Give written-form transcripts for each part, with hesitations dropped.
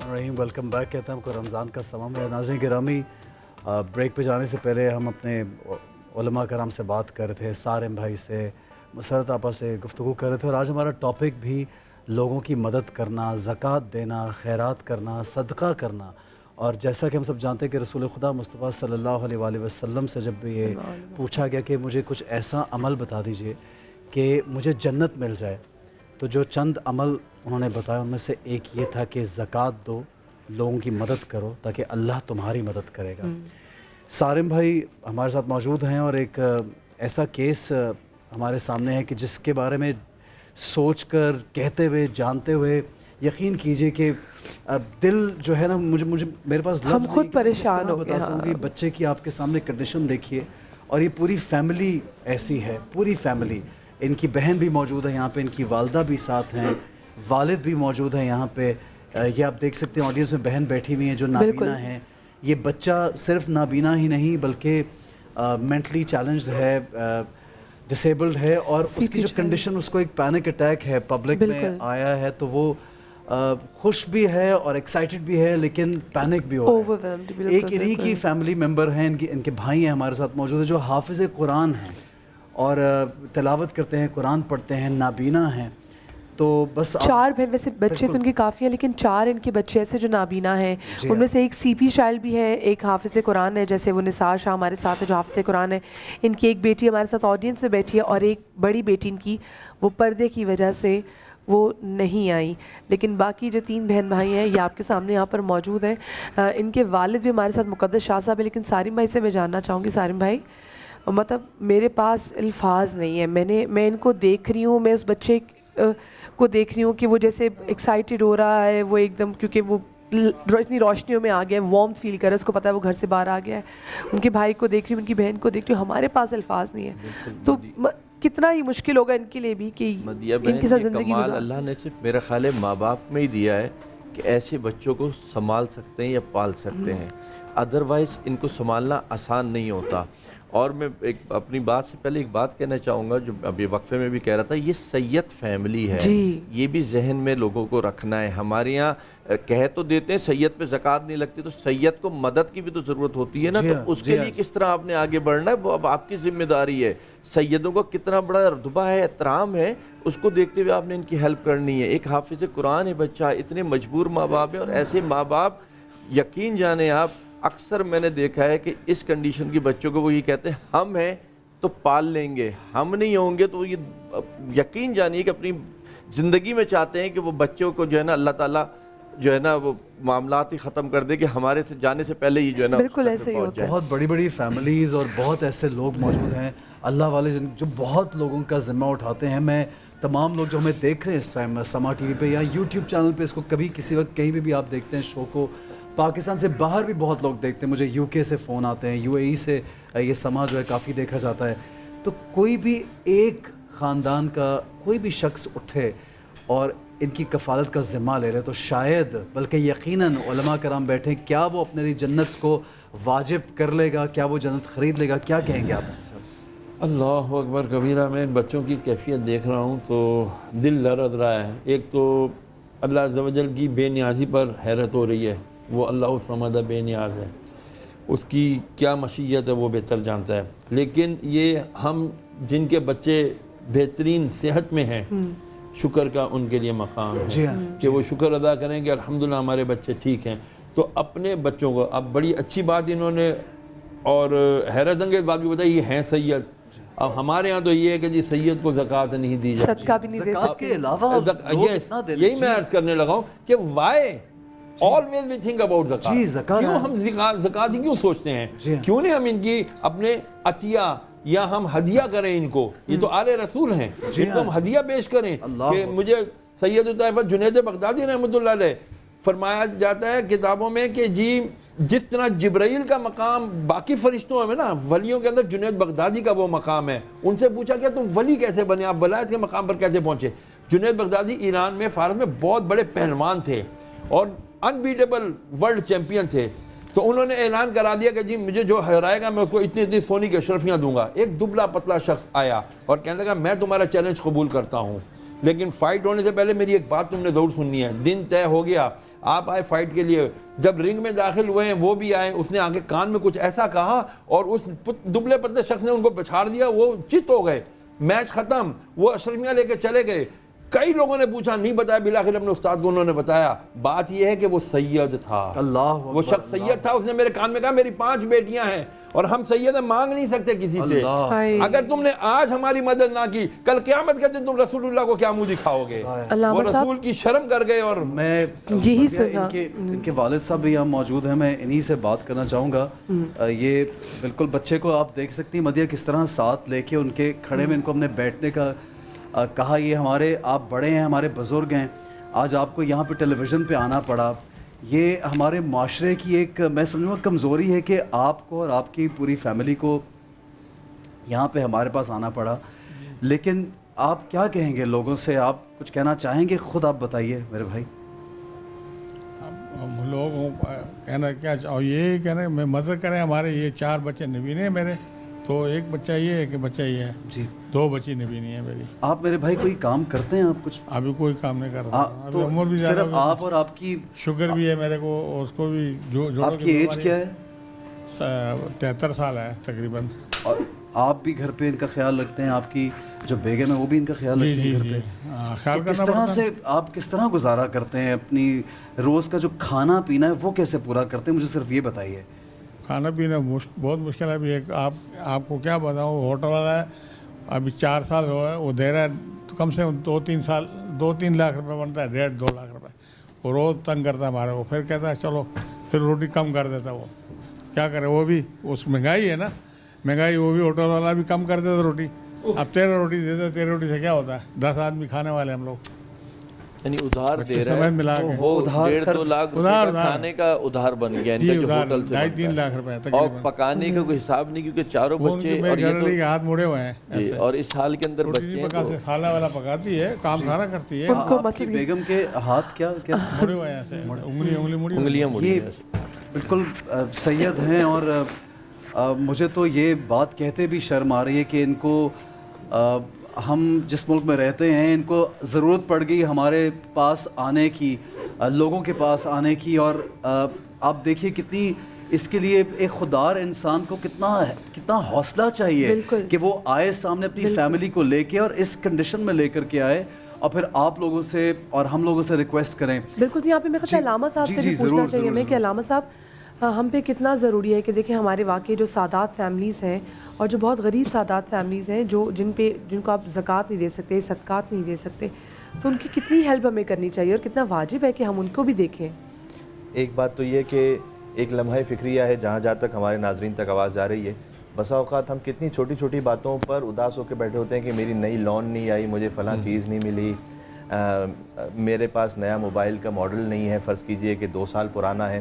الرحمن الرحیم. Welcome back کہتے ہیں ہم کو رمضان کا سماں ہے. ناظرین گرامی, بریک پہ جانے سے پہلے ہم اپنے علماء کرام سے بات کر رہے تھے, سارم بھائی سے, مسرت آپا سے گفتگو کر رہے تھے, اور آج ہمارا ٹاپک بھی لوگوں کی مدد کرنا, زکوٰۃ دینا, خیرات کرنا, صدقہ کرنا. اور جیسا کہ ہم سب جانتے ہیں کہ رسول خدا مصطفیٰ صلی اللہ علیہ وآلہ وسلم سے جب یہ پوچھا گیا کہ مجھے کچھ ایسا عمل بتا دیجئے کہ مجھے جنت مل جائے, تو جو چند عمل انہوں نے بتایا ان میں سے ایک یہ تھا کہ زکوٰۃ دو, لوگوں کی مدد کرو تاکہ اللہ تمہاری مدد کرے گا. سارم بھائی ہمارے ساتھ موجود ہیں, اور ایک ایسا کیس ہمارے سامنے ہے کہ جس کے بارے میں سوچ کر, کہتے ہوئے, جانتے ہوئے یقین کیجئے کہ دل جو ہے نا, مجھے میرے پاس لفظ ہم خود پریشان ہو گئے. بچے کی آپ کے سامنے کنڈیشن دیکھیے, اور یہ پوری فیملی ایسی ہے, پوری فیملی. ان کی بہن بھی موجود ہے یہاں پہ, ان کی والدہ بھی ساتھ ہیں, والد بھی موجود ہیں یہاں پہ. یہ آپ دیکھ سکتے ہیں آڈینس میں بہن بیٹھی ہوئی ہیں جو نابینا ہیں. یہ بچہ صرف نابینا ہی نہیں بلکہ مینٹلی چیلنجڈ ہے, ڈسیبلڈ ہے, اور اس کی جو کنڈیشن, اس کو ایک پینک اٹیک ہے, پبلک میں آیا ہے, تو وہ خوش بھی ہے اور ایکسائٹڈ بھی ہے لیکن پینک بھی ہو رہا ہے. ایک انہی کی فیملی ممبر ہیں, ان کے بھائی ہیں ہمارے ساتھ موجود ہیں جو حافظ قرآن ہیں اور تلاوت کرتے ہیں, قرآن پڑھتے ہیں, نابینا ہیں. تو بس 4 بہن, ویسے بچے تو ان کی کافی ہیں لیکن 4 ان کے بچے ایسے جو نابینا ہیں. ان میں سے ایک سی پی چائلڈ بھی ہے, ایک حافظ قرآن ہے, جیسے وہ نثار شاہ ہمارے ساتھ ہے جو حافظ قرآن ہے. ان کی ایک بیٹی ہمارے ساتھ آڈینس میں بیٹھی ہے, اور ایک بڑی بیٹی ان کی وہ پردے کی وجہ سے وہ نہیں آئی. لیکن باقی جو 3 بہن بھائی ہیں یہ آپ کے سامنے یہاں پر موجود ہیں. ان کے والد بھی ہمارے ساتھ مقدس شاہ صاحب ہے. لیکن سارم بھائی سے میں جاننا چاہوں گی, سارم بھائی مطلب میرے پاس الفاظ نہیں ہے. میں ان کو دیکھ رہی ہوں, میں اس بچے کو دیکھ رہی ہوں کہ وہ جیسے ایکسائٹیڈ ہو رہا ہے, وہ ایک دم, کیونکہ وہ اتنی روشنیوں میں آ گیا ہے, وارمتھ فیل کر رہا ہے, اس کو پتہ ہے وہ گھر سے باہر آ گیا ہے. ان کے بھائی کو دیکھ رہی ہوں, ان کی بہن کو دیکھ رہی ہوں, ہمارے پاس الفاظ نہیں ہیں. تو کتنا ہی مشکل ہوگا ان کے لیے بھی کہ ان کے ساتھ زندگی گزار. اللہ نے صرف میرا خیال ہے ماں باپ میں ہی دیا ہے کہ ایسے بچوں کو سنبھال سکتے ہیں یا پال سکتے ہیں, ادروائز ان کو سنبھالنا آسان نہیں ہوتا. اور میں اپنی بات سے پہلے ایک بات کہنا چاہوں گا جو ابھی وقفے میں بھی کہہ رہا تھا, یہ سید فیملی ہے. یہ بھی ذہن میں لوگوں کو رکھنا ہے. ہمارے یہاں کہہ تو دیتے ہیں سید پہ زکوٰۃ نہیں لگتی, تو سید کو مدد کی بھی تو ضرورت ہوتی ہے نا, تو اس کے لیے کس طرح آپ نے آگے بڑھنا ہے وہ اب آپ کی ذمہ داری ہے. سیدوں کو کتنا بڑا رتبہ ہے, احترام ہے, اس کو دیکھتے ہوئے آپ نے ان کی ہیلپ کرنی ہے. ایک حافظ قرآن ہے بچہ, اتنے مجبور ماں باپ ہیں, اور ایسے ماں باپ یقین جانیں آپ, اکثر میں نے دیکھا ہے کہ اس کنڈیشن کی بچوں کو وہ یہ کہتے ہیں ہم ہیں تو پال لیں گے, ہم نہیں ہوں گے تو یہ یقین جانیے کہ اپنی زندگی میں چاہتے ہیں کہ وہ بچوں کو جو ہے نا اللہ تعالیٰ جو ہے نا وہ معاملات ہی ختم کر دے کہ ہمارے سے جانے سے پہلے ہی جو ہے نا بالکل ایسے ہی ہوتا ہے. بہت بڑی بڑی فیملیز اور بہت ایسے لوگ موجود ہیں اللہ والے جو بہت لوگوں کا ذمہ اٹھاتے ہیں. میں تمام لوگ جو ہمیں دیکھ رہے ہیں اس ٹائم سما ٹی وی پہ یا یوٹیوب چینل پہ, اس کو کبھی کسی وقت کہیں بھی آپ دیکھتے ہیں شو کو, پاکستان سے باہر بھی بہت لوگ دیکھتے ہیں, مجھے یو کے سے فون آتے ہیں, یو اے ای سے یہ سما جو ہے کافی دیکھا جاتا ہے. تو کوئی بھی ایک خاندان کا کوئی بھی شخص اٹھے اور ان کی کفالت کا ذمہ لے لے تو شاید, بلکہ یقیناً علماء کرام بیٹھے, کیا وہ اپنے لیے جنت کو واجب کر لے گا, کیا وہ جنت خرید لے گا, کیا کہیں گے آپ؟ اللہ اکبر کبیرہ. میں ان بچوں کی کیفیت دیکھ رہا ہوں تو دل لرز رہا ہے. ایک تو اللہ عز و جل کی بے نیازی پر حیرت ہو رہی ہے, وہ اللہ الصمد بے نیاز ہے, اس کی کیا مشیت ہے وہ بہتر جانتا ہے. لیکن یہ ہم جن کے بچے بہترین صحت میں ہیں, شکر کا ان کے لیے مقام ہے کہ وہ شکر ادا کریں کہ الحمدللہ ہمارے بچے ٹھیک ہیں. تو اپنے بچوں کو, اب بڑی اچھی بات انہوں نے اور حیرت انگیز بات بھی بتائی, یہ ہیں سید. اب ہمارے ہاں تو یہ ہے کہ جی سید کو زکوٰۃ نہیں دی جاتی, صدقہ بھی نہیں دے سکتے. کے علاوہ یہی میں عرض کرنے لگا ہوں کہ Y always we think about زکوٰۃ. کیوں ہم زکوٰۃ کیوں سوچتے ہیں, کیوں نہیں ہم ان کی اپنے عطیہ یا ہم ہدیہ کریں ان کو. یہ تو آل رسول ہیں, ان کو ہم ہدیہ پیش کریں. کہ مجھے سید الطائفہ جنید بغدادی رحمۃ اللہ علیہ فرمایا جاتا ہے کتابوں میں کہ جی جس طرح جبرائیل کا مقام باقی فرشتوں میں نا, ولیوں کے اندر جنید بغدادی کا وہ مقام ہے. ان سے پوچھا کہ تم ولی کیسے بنے, آپ ولایت کے مقام پر کیسے پہنچے؟ جنید بغدادی ایران میں, فارس میں بہت بڑے پہلوان تھے اور انبیٹیبل ورلڈ چیمپئن تھے. تو انہوں نے اعلان کرا دیا کہ جی مجھے جو ہرائے گا میں اس کو اتنی اتنی سونی کی اشرفیاں دوں گا. ایک دبلا پتلا شخص آیا اور کہنے لگا میں تمہارا چیلنج قبول کرتا ہوں. لیکن فائٹ ہونے سے پہلے میری ایک بات تم نے ضرور سننی ہے. دن طے ہو گیا, آپ آئے فائٹ کے لیے, جب رنگ میں داخل ہوئے ہیں وہ بھی آئے, اس نے آگے کان میں کچھ ایسا کہا اور اس دبلے پتلے شخص نے ان کو پچھاڑ دیا, وہ چت ہو گئے, میچ ختم, وہ اشرفیاں لے کے چلے گئے. کئی لوگوں نے پوچھا, نہیں بتایا, بالآخر اپنے استاد کو انہوں نے بتایا. بات یہ ہے کہ وہ سید تھا, اللہ وہ شخص سید تھا. اس نے میرے کان میں کہا میری 5 بیٹیاں ہیں اور ہم سیدیں مانگ نہیں سکتے کسی سے. اگر تم نے آج ہماری مدد نہ کی, کل قیامت کے دن تم رسول اللہ کو کیا منہ دکھاؤ گے؟ وہ رسول کی شرم کر گئے. اور میں یہی سنا, ان کے والد صاحب بھی یہاں موجود ہیں, میں انہی سے بات کرنا چاہوں گا. یہ بالکل بچے کو آپ دیکھ سکتی ہیں مدیہ کس طرح ساتھ لے کے ان کے کھڑے میں ان کو ہم نے بیٹھنے کا کہا. یہ ہمارے آپ بڑے ہیں, ہمارے بزرگ ہیں, آج آپ کو یہاں پہ ٹیلی ویژن پہ آنا پڑا. یہ ہمارے معاشرے کی ایک میں سمجھوں گا کمزوری ہے کہ آپ کو اور آپ کی پوری فیملی کو یہاں پہ ہمارے پاس آنا پڑا. لیکن آپ کیا کہیں گے لوگوں سے, آپ کچھ کہنا چاہیں گے؟ خود آپ بتائیے میرے بھائی. ہم لوگوں کہنا کیا اور یہ کہنا میں مدد کریں. ہمارے یہ 4 بچے نبینے ہیں میرے, تو ایک بچہ یہ ہے, ایک بچہ یہ ہے جی, 2 بچی نبینی ہیں میری. آپ میرے بھائی کوئی کام کرتے ہیں؟ آپ کچھ ابھی کوئی کام نہیں کرتا, ابھی عمر بھی زیادہ, صرف آپ اور آپ کی شوگر بھی ہے میرے کو, اس کو بھی جو آپ کی ایج کیا ہے؟ 73 سال ہے تقریباً. اور آپ بھی گھر پہ ان کا خیال رکھتے ہیں؟ آپ کی جو بیگم ہے وہ بھی ان کا خیال رکھتے ہیں گھر پہ؟ خیال کس طرح سے آپ کس طرح گزارا کرتے ہیں اپنی روز کا جو کھانا پینا ہے وہ کیسے پورا کرتے ہیں؟ مجھے صرف یہ بتائیے. کھانا پینا بہت مشکل ہے. ابھی ایک آپ کو کیا بتاؤں, ہوٹل والا ہے, ابھی 4 سال ہوا ہے, وہ دے رہا ہے کم سے کم 2-3 لاکھ روپے بنتا ہے, 1.5-2 لاکھ روپے. وہ روز تنگ کرتا ہے ہمارے کو, پھر کہتا ہے چلو پھر روٹی کم کر دیتا. وہ کیا کرے, وہ بھی اس مہنگائی ہے نا, مہنگائی, وہ بھی ہوٹل والا بھی کم کر دیتا روٹی. اب 13 روٹی دیتا, 13 روٹی سے کیا ہوتا ہے, 10 آدمی کھانے والے ہم لوگ. یعنی ادھار دے رہا ہے, وہ 1.5-2 لاکھ روپے کھانے کا ادھار بن گیا ان کا جو ہوٹل سے, 2.5-3 لاکھ روپے, اور پکانے کا کوئی حساب نہیں, کیونکہ 4 بچے اور یہ کے ہاتھ مڑے ہوئے ہیں. اور اس حال کے اندر بچے ہیں, کھانے والا پکاتی ہے, کام سارا کرتی ہے. آپ کی بیگم کے ہاتھ کیا مڑے ہوئے ہیں ایسے, انگلیاں مڑی, بالکل سید ہیں. اور مجھے تو یہ بات کہتے بھی شرم آ رہی ہے کہ ان کو ہم جس ملک میں رہتے ہیں ان کو ضرورت پڑ گئی ہمارے پاس آنے کی, لوگوں کے پاس آنے کی. اور آپ دیکھیے کتنی اس کے لیے ایک خوددار انسان کو کتنا حوصلہ چاہیے کہ وہ آئے سامنے اپنی فیملی کو لے کے, اور اس کنڈیشن میں لے کر کے آئے, اور پھر آپ لوگوں سے اور ہم لوگوں سے ریکویسٹ کریں. بالکل, یہاں پہ میں خیال علامہ صاحب سے بھی پوچھنا چاہیے میں کہ علامہ صاحب ہم پہ کتنا ضروری ہے کہ دیکھیں ہمارے واقعی جو سادات فیملیز ہیں اور جو بہت غریب سادات فیملیز ہیں جن کو آپ زکوٰۃ نہیں دے سکتے, صدقات نہیں دے سکتے, تو ان کی کتنی ہیلپ ہمیں کرنی چاہیے اور کتنا واجب ہے کہ ہم ان کو بھی دیکھیں. ایک بات تو یہ کہ ایک لمحہ فکریہ ہے جہاں تک ہمارے ناظرین تک آواز جا رہی ہے. بسا اوقات ہم کتنی چھوٹی چھوٹی باتوں پر اداس ہو کے بیٹھے ہوتے ہیں کہ میری نئی لون نہیں آئی, مجھے فلاں چیز نہیں ملی, میرے پاس نیا موبائل کا ماڈل نہیں ہے, فرض کیجئے کہ 2 سال پرانا ہے.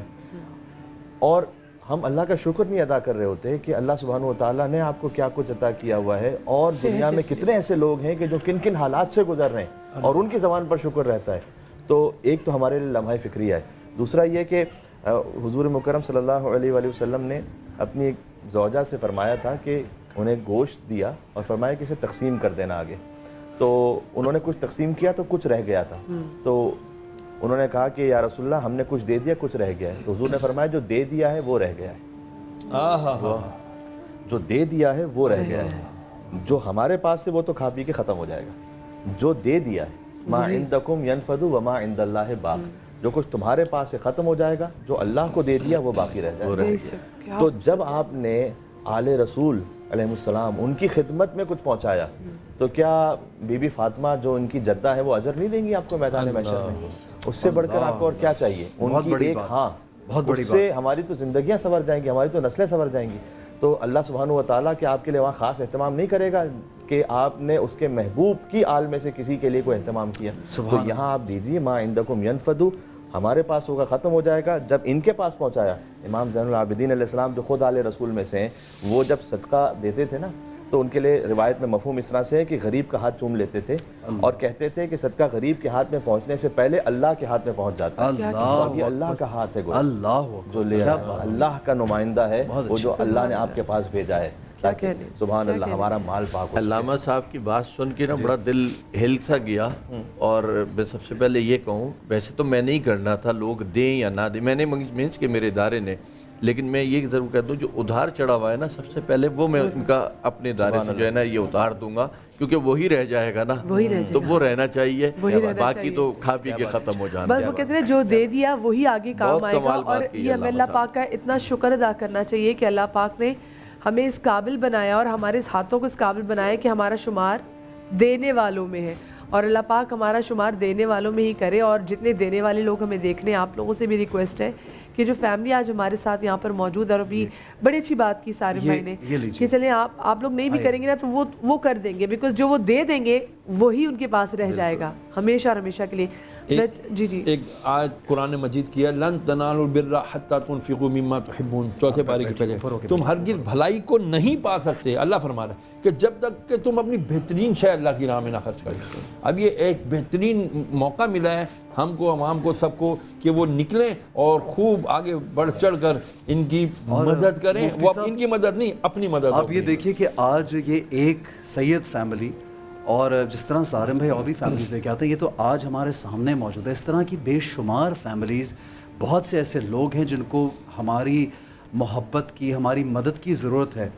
اور ہم اللہ کا شکر نہیں ادا کر رہے ہوتے کہ اللہ سبحانہ و تعالیٰ نے آپ کو کیا کچھ عطا کیا ہوا ہے, اور دنیا میں کتنے ایسے لوگ ہیں کہ جو کن کن حالات سے گزر رہے ہیں اور ان کی زبان پر شکر رہتا ہے. تو ایک تو ہمارے لیے لمحہ فکریہ ہے. دوسرا یہ کہ حضور مکرم صلی اللہ علیہ وآلہ وسلم نے اپنی ایک زوجہ سے فرمایا تھا کہ انہیں گوشت دیا اور فرمایا کہ اسے تقسیم کر دینا آگے. تو انہوں نے کچھ تقسیم کیا تو کچھ رہ گیا تھا. تو انہوں نے کہا کہ یا رسول اللہ ہم نے کچھ دے دیا, کچھ رہ گیا ہے. تو حضور نے فرمایا جو دے دیا ہے وہ رہ گیا ہے, جو دے دیا ہے وہ رہ گیا ہے. جو ہمارے پاس سے وہ تو کھا پی کے ختم ہو جائے گا, جو دے دیا ہے ما عندکم ینفد وما عند اللہ باق, جو کچھ تمہارے پاس سے ختم ہو جائے گا, جو اللہ کو دے دیا وہ باقی رہ جائے گا. تو جب آپ نے آل رسول علیہ السلام ان کی خدمت میں کچھ پہنچایا تو کیا بی بی فاطمہ جو ان کی جدہ ہے وہ اجر نہیں دیں گی آپ کو میدان محشر میں؟ اس سے بڑھ کر آپ کو اور کیا چاہیے؟ ان کی ایک ہاں, اس سے ہماری تو زندگیاں سنور جائیں گی, ہماری تو نسلیں سنور جائیں گی. تو اللہ سبحانہ و تعالیٰ کہ آپ کے لیے وہاں خاص اہتمام نہیں کرے گا کہ آپ نے اس کے محبوب کی آل میں سے کسی کے لیے کوئی اہتمام کیا. تو یہاں آپ دیجیے ما عندکم ینفد, ہمارے پاس ہوگا ختم ہو جائے گا. جب ان کے پاس پہنچایا, امام زین العابدین علیہ السلام جو خود آل رسول میں سے ہیں, وہ جب صدقہ دیتے تھے نا تو ان کے لیے روایت میں مفہوم اس طرح سے ہے کہ غریب کا ہاتھ چوم لیتے تھے اور کہتے تھے کہ صدقہ غریب کے ہاتھ میں پہنچنے سے پہلے اللہ کے ہاتھ میں پہنچ جاتا ہے. اور یہ اللہ کا ہاتھ ہے, جو لے اللہ کا نمائندہ ہے, وہ جو اللہ نے آپ کے پاس بھیجا ہے. کہنے سبحان اللہ ہمارا مال پاک ہو. علامہ صاحب کی بات سن کے نا بڑا دل ہل سا گیا. اور میں سب سے پہلے یہ کہوں، ویسے تو میں نہیں کرنا تھا، لوگ دیں یا نہ دیں، میں نے مینس کہ میرے ادارے نے، لیکن میں یہ ضرور کہہ دوں جو ادھار چڑھا ہوا ہے نا سب سے پہلے وہ میں ان کا اپنے ادارے سے جو ہے نا یہ اتار دوں گا، کیونکہ وہی رہ جائے گا نا، تو وہ رہنا چاہیے، باقی تو کھا پی کے ختم ہو جانا. بس وہ کہتے ہیں جو دے دیا وہی آگے کام آئے گا. اور یہ ہمیں اللہ پاک کا اتنا شکر ادا کرنا چاہیے کہ اللہ پاک نے ہمیں اس قابل بنایا اور ہمارے اس ہاتھوں کو اس قابل بنایا کہ ہمارا شمار دینے والوں میں ہے. اور اللہ پاک ہمارا شمار دینے والوں میں ہی کرے. اور جتنے دینے والے لوگ ہمیں دیکھنے، آپ لوگوں سے بھی ریکویسٹ ہے کہ جو فیملی آج ہمارے ساتھ یہاں پر موجود ہے، اور ابھی بڑی اچھی بات کی سارے بھائی نے کہ چلیں آپ لوگ نہیں بھی کریں گے نا تو وہ کر دیں گے، بیکاز جو وہ دے دیں گے وہی ان کے پاس رہ جائے گا ہمیشہ اور ہمیشہ کے لیے. جی ایک آیت قرآن مجید کی ہے، لن تنالوا البر حتی تنفقوا مما تحبون، چوتھے پارے کی پہلے، تم ہرگز بھلائی کو نہیں پا سکتے، اللہ فرما رہا ہے کہ جب تک کہ تم اپنی بہترین شے اللہ کی راہ میں نہ خرچ کریں. اب یہ ایک بہترین موقع ملا ہے ہم کو، عوام کو، سب کو، کہ وہ نکلیں اور خوب آگے بڑھ چڑھ کر ان کی مدد کریں. وہ ان کی مدد نہیں، اپنی مدد. آپ یہ دیکھیے کہ آج یہ ایک سید فیملی، اور جس طرح سارم بھائی اور بھی فیملیز لے کے آتے ہیں، یہ تو آج ہمارے سامنے موجود ہے. اس طرح کی بے شمار فیملیز، بہت سے ایسے لوگ ہیں جن کو ہماری محبت کی، ہماری مدد کی ضرورت ہے.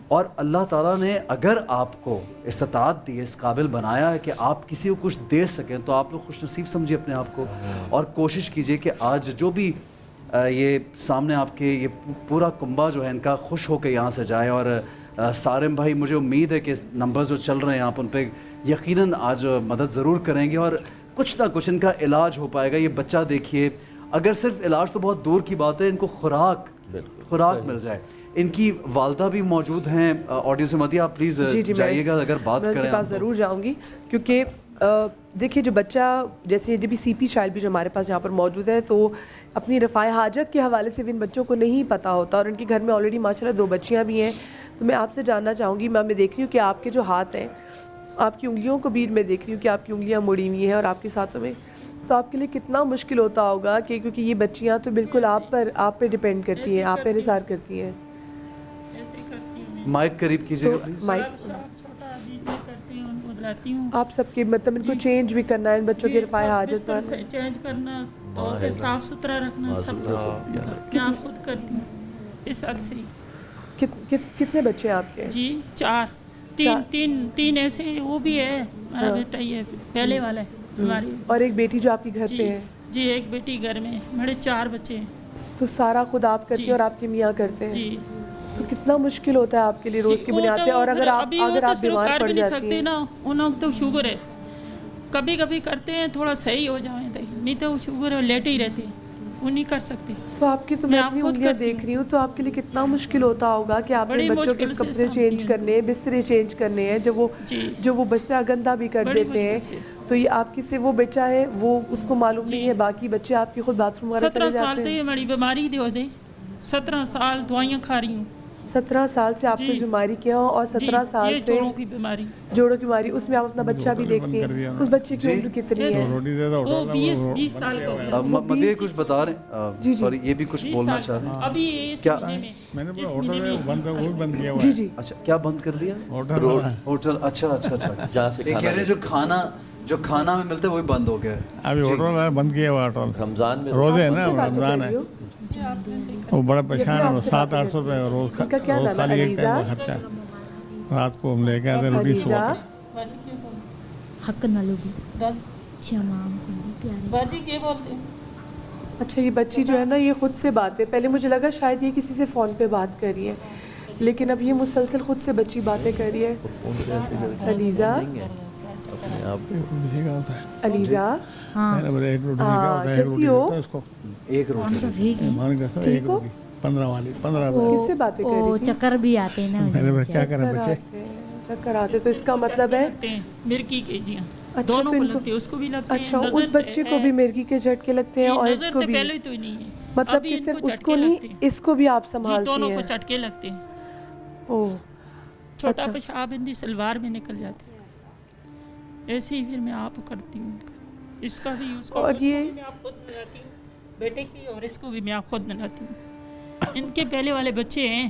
اور اللہ تعالیٰ نے اگر آپ کو استطاعت دی، اس قابل بنایا ہے کہ آپ کسی کو کچھ دے سکیں، تو آپ لوگ خوش نصیب سمجھیے اپنے آپ کو، اور کوشش کیجئے کہ آج جو بھی یہ سامنے آپ کے یہ پورا کنبہ جو ہے ان کا خوش ہو کے یہاں سے جائے. اور سارم بھائی، مجھے امید ہے کہ نمبرز جو چل رہے ہیں آپ ان پہ یقیناً آج مدد ضرور کریں گے، اور کچھ نہ کچھ ان کا علاج ہو پائے گا. یہ بچہ دیکھیے، اگر صرف علاج تو بہت دور کی بات ہے، ان کو خوراک مل جائے. ان کی والدہ بھی موجود ہیں آڈیو سے. مدیہ آپ پلیز جائیے گا اگر بات کریں. میں پاس ضرور جاؤں گی، کیونکہ دیکھیے جو بچہ، جیسے جب بھی سی پی چائلڈ بھی جو ہمارے پاس یہاں پر موجود ہے، تو اپنی رفاع حاجت کے حوالے سے بھی ان بچوں کو نہیں پتہ ہوتا. اور ان کے گھر میں آلریڈی ماشاءاللہ 2 بچیاں بھی ہیں. تو میں آپ سے جاننا چاہوں گی، میں دیکھ رہی ہوں کہ آپ کے جو ہاتھ ہیں، آپ کی انگلیوں کو بھی میں دیکھ رہی ہوں کہ آپ کی انگلیاں مڑی ہوئی ہیں اور آپ کے ساتھوں میں، تو آپ کے لیے کتنا مشکل ہوتا ہوگا کہ کیونکہ یہ بچیاں تو بالکل آپ پہ ڈیپینڈ کرتی ہیں، آپ پہ انحصار کرتی ہیں. مائک قریب کیجیے گا پلیز. آپ سب کے مطلب ان کو چینج بھی کرنا ہے، ان بچوں کے رفاع حاجت پر چینج کرنا، تو صاف ستھرا رکھنا، سب کچھ میں خود کرتی ہوں اس حد سے. کتنے بچے ہیں آپ کے؟ جی 4، تین ایسے ہیں، وہ بھی ہے میرا بیٹا، یہ پہلے والا ہے ہماری. اور ایک بیٹی جو آپ کے گھر پہ ہے؟ جی ایک بیٹی گھر میں، میرے 4 بچے ہیں. تو سارا خود آپ کرتی ہیں اور آپ کے میاں کرتے ہیں؟ جی. تو کتنا مشکل ہوتا ہے آپ کے لیے روز کی بنیاد پہ. اور اگر آپ بیمار پڑ جاتی ہیں نا، انہوں کو تو شوگر ہے، کبھی کبھی کرتے ہیں تھوڑا صحیح ہو جائیں، نہیں تو شوگر ہے لیٹے ہی رہتے ہیں، وہ نہیں کر سکتے. تو آپ کی تو میں اپنی انگلیاں دیکھ رہی ہوں، تو آپ کے لیے کتنا مشکل ہوتا ہوگا کہ آپ نے بچوں کے کپڑے چینج کرنے، بسترے چینج کرنے ہیں، جو وہ بستر گندا بھی کر دیتے ہیں. تو یہ آپ کی سے وہ بچہ ہے، وہ اس کو معلوم نہیں ہے، باقی بچے آپ کی خود باتھ روم وغیرہ چلے جاتے ہیں. 17 سال سے بڑی بیماری دے دے، 17 سال دوائیاں کھا رہی ہوں. 17 سال سے آپ کو بیماری کیا ہو، اور 17 سال سے جوڑوں کی بیماری، اس میں آپ اپنا بچہ بھی دیکھتی ہیں. اس بچے کی عمر کتنی ہے؟ وہ 20 سال کا ہو. مدیہ کچھ بتا رہے ہیں، سوری یہ بھی کچھ بولنا چاہ رہے ہیں. ابھی اس مہینے میں بند کیا ہوا ہے. جی. اچھا کیا بند کر دیا؟ ہوٹل. اچھا جہاں سے کہہ رہے جو کھانا میں ملتا ہے وہ بھی بند ہو گیا ہے. ابھی ہوٹل بند کیا ہوا. ہوٹل رمضان میں روزے ہے نا، رمضان ہے، وہ بڑا پریشان ہے. 700-800 روپے روز خالی ایک ٹائم کا خرچہ. رات کو ہم لے کے آتے روٹی صبح. اچھا یہ بچی جو ہے نا، یہ خود سے باتیں، پہلے مجھے لگا شاید یہ کسی سے فون پہ بات کر رہی ہے، لیکن اب یہ مسلسل خود سے بچی باتیں کر رہی ہے. علیزہ، علیزہ کیسی ہو؟ ایک روٹی تو ٹھیک ہے، 15 والی 15 کس سے باتیں کر رہی تھی؟ چکر بھی آتے ہیں نا، کیا کریں بچے چکر آتے. تو اس کا مطلب ہے مرکی کے جی دونوں کو لگتے ہیں، اس کو بھی لگتے ہیں. اچھا اس بچے کو بھی مرگی کے جھٹکے لگتے ہیں اور اس کو بھی؟ پہلے تو نہیں ہے، مطلب کہ صرف اس کو نہیں، اس کو بھی آپ سنبھالتی ہیں؟ دونوں کو چٹکے لگتے ہیں. چھوٹا پیشاب اندھی سلوار میں نکل جاتے ہیں. ایسے ہی پھر میں آپ کرتی ہوں، اس کا بھی، اس کو بھی میں آپ خود بناتی ہوں، بیٹے کی، اور اس کو بھی میں آپ خود بناتی ہوں. ان کے پہلے والے بچے ہیں،